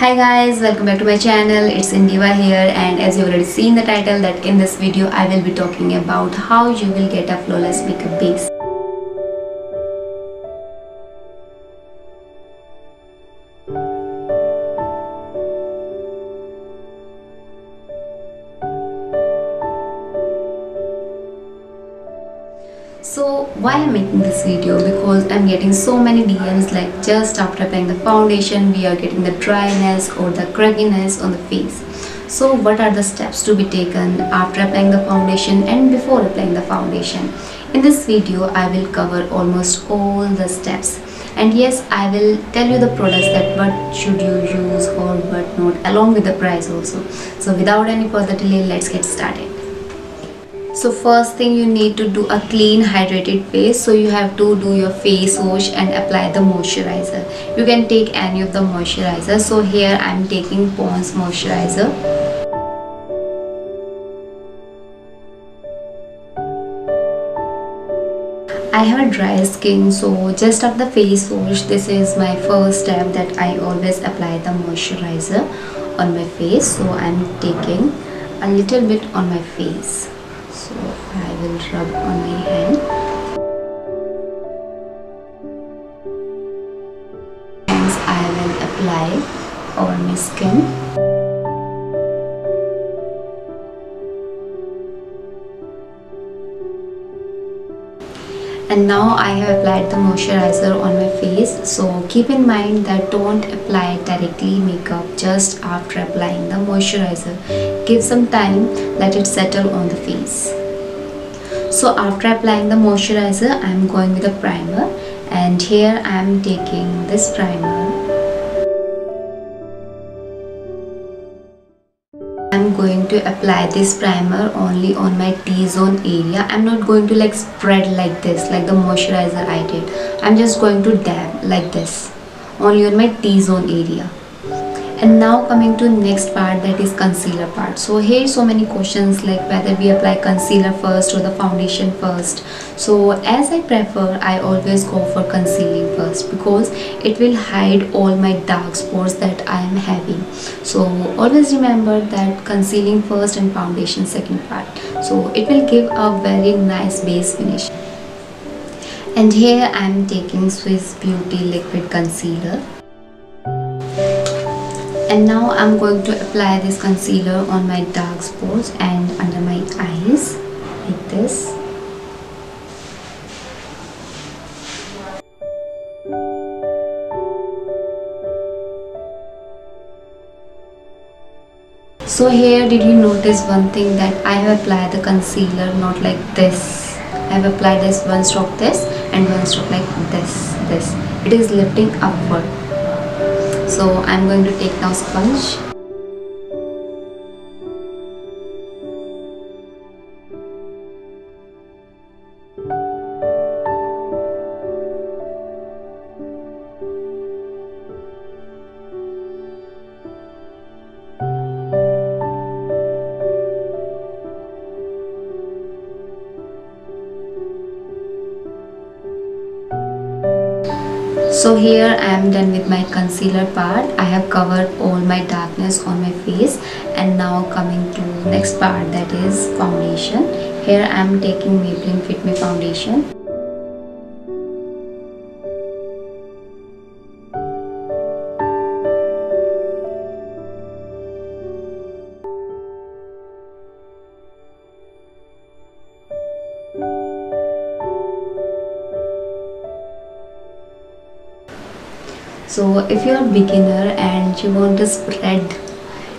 Hi guys, welcome back to my channel. It's InDiva here, and as you already seen the title that in this video I will be talking about how you will get a flawless makeup base. So why I'm making this video? Because I'm getting so many DMs like just after applying the foundation we are getting the dryness or the crackiness on the face. So what are the steps to be taken after applying the foundation and before applying the foundation? In this video I will cover almost all the steps, and yes, I will tell you the products that what should you use or what not, along with the price also. So without any further delay, let's get started. So first thing, you need to do a clean hydrated face. So you have to do your face wash and apply the moisturizer. You can take any of the moisturizer. So here I am taking Pond's moisturizer. I have a dry skin, so just after the face wash, this is my first step that I always apply the moisturizer on my face. So I am taking a little bit on my face. So I will rub on my hand. And I will apply on my skin. And now I have applied the moisturizer on my face. So keep in mind that don't apply directly makeup just after applying the moisturizer. Give some time, let it settle on the face. So after applying the moisturizer, I am going with a primer, and here I am taking this primer. I am going to apply this primer only on my T-zone area. I am not going to like spread like this like the moisturizer I did. I am just going to dab like this only on my T-zone area. And now coming to next part, that is concealer part. So here so many questions like whether we apply concealer first or the foundation first. So as I prefer, I always go for concealing first because it will hide all my dark spots that I am having. So always remember that concealing first and foundation second part. So it will give a very nice base finish. And here I am taking Swiss Beauty liquid concealer. And now I'm going to apply this concealer on my dark spots and under my eyes like this. So here did you notice one thing, that I have applied the concealer not like this. I have applied this one stroke this and one stroke like this. It is lifting upward. So I'm going to take now sponge. So here I am done with my concealer part. I have covered all my darkness on my face, and now coming to next part, that is foundation. Here I am taking Maybelline Fit Me foundation. So if you are a beginner and you want to spread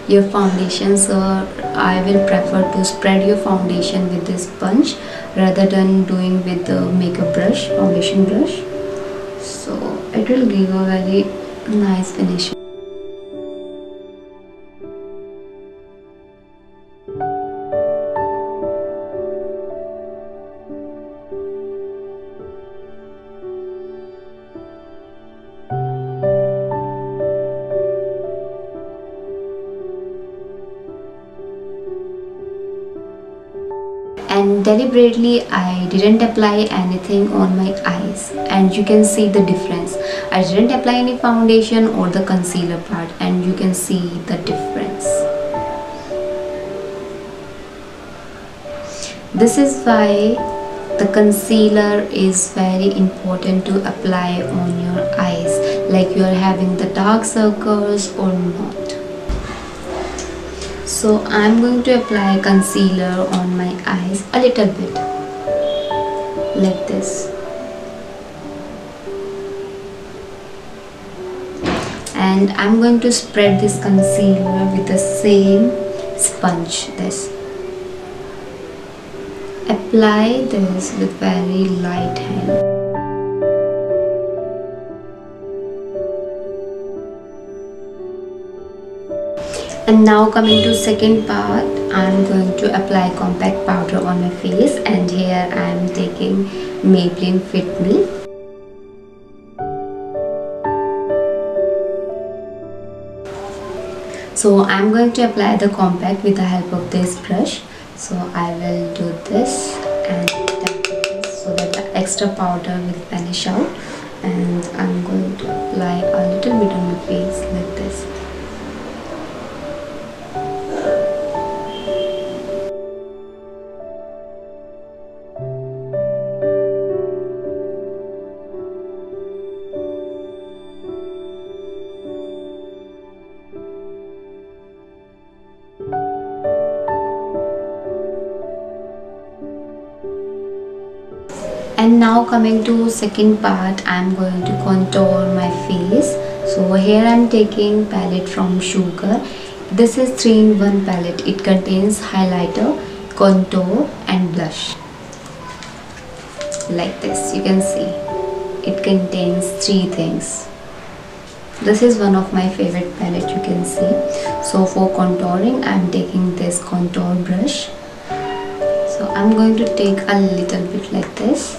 your foundation, so I will prefer to spread your foundation with this sponge rather than doing with the makeup brush, foundation brush. So it will give a very nice finish. And and deliberately I didn't apply anything on my eyes, and you can see the difference. I didn't apply any foundation or the concealer part, and you can see the difference. This is why the concealer is very important to apply on your eyes, like you are having the dark circles or not. So I'm going to apply concealer on my eyes a little bit, like this. And I'm going to spread this concealer with the same sponge. This. Apply this with very light hand. And now coming to second part, I'm going to apply compact powder on my face, and here I am taking Maybelline Fit Me. So I'm going to apply the compact with the help of this brush. So I will do this and tap this so that the extra powder will vanish out, and I'm going to apply a little bit on my face like this. And now coming to second part, I'm going to contour my face. So here I'm taking palette from Sugar. This is 3-in-1 palette. It contains highlighter, contour and blush. Like this, you can see. It contains 3 things. This is one of my favorite palette, you can see. So for contouring, I'm taking this contour brush. So I'm going to take a little bit like this.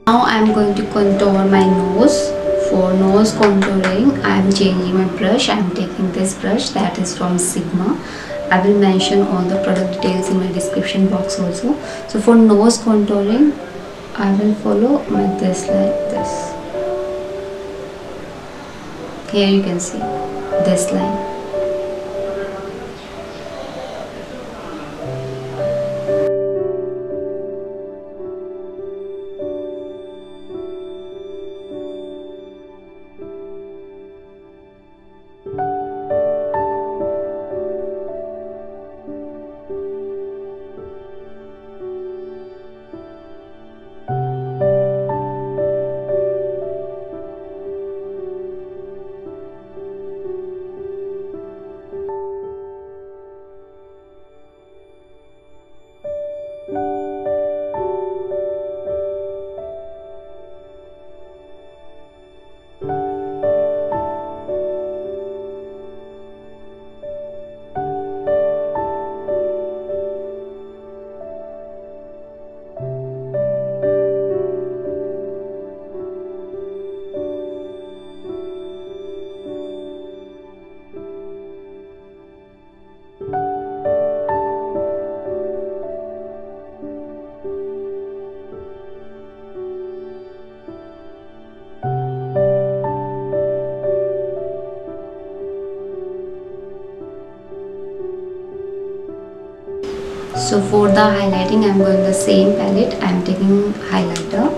Now I am going to contour my nose. For nose contouring, I am changing my brush. I am taking this brush that is from Sigma. I will mention all the product details in my description box also. So for nose contouring, I will follow with this like this. Here you can see this line. So for the highlighting, I am going the same palette. I am taking highlighter.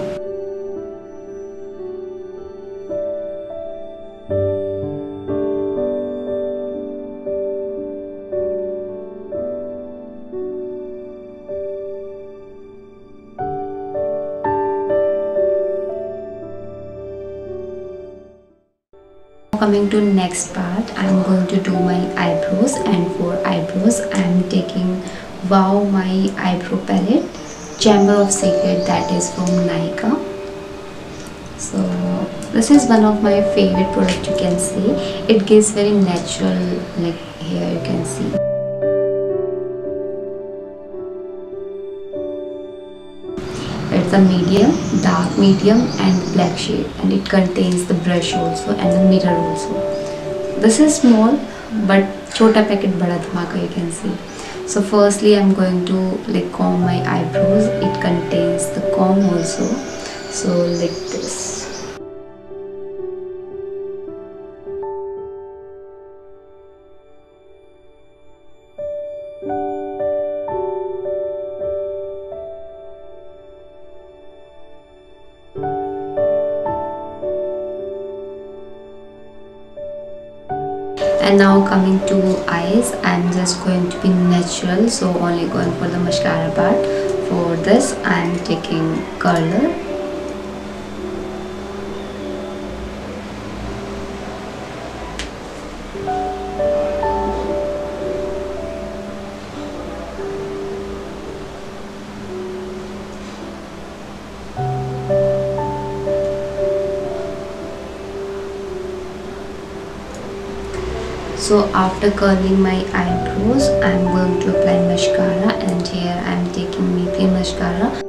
Coming to next part, I'm going to do my eyebrows, and for eyebrows I'm taking Wow my eyebrow palette, Chamber of Secret, that is from Nykaa. So this is one of my favorite product, you can see. It gives very natural, like here you can see. It's a medium, dark medium and black shade, and it contains the brush also and the mirror also. This is small but chota packet bada dhamaka, you can see. So firstly I'm going to like comb my eyebrows. It contains the comb also, so like this. And now coming to eyes, I'm just going to be natural, so only going for the mascara part. For this I'm taking curler. So after curling my eyebrows, I'm going to apply mascara, and here I'm taking Maybelline mascara.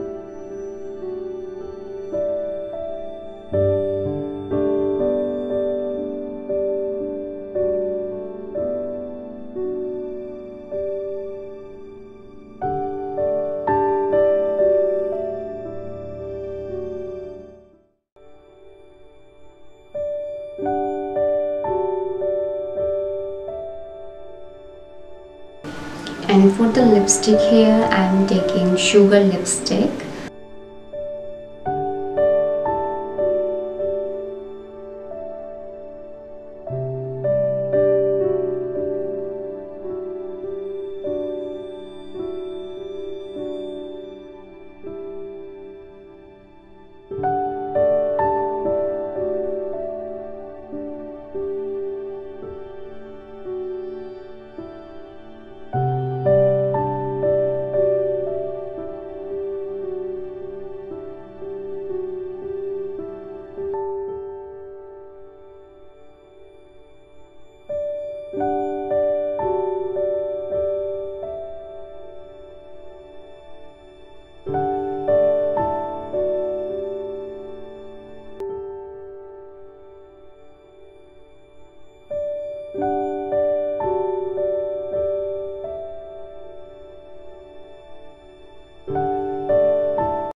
And for the lipstick here, I am taking Sugar lipstick.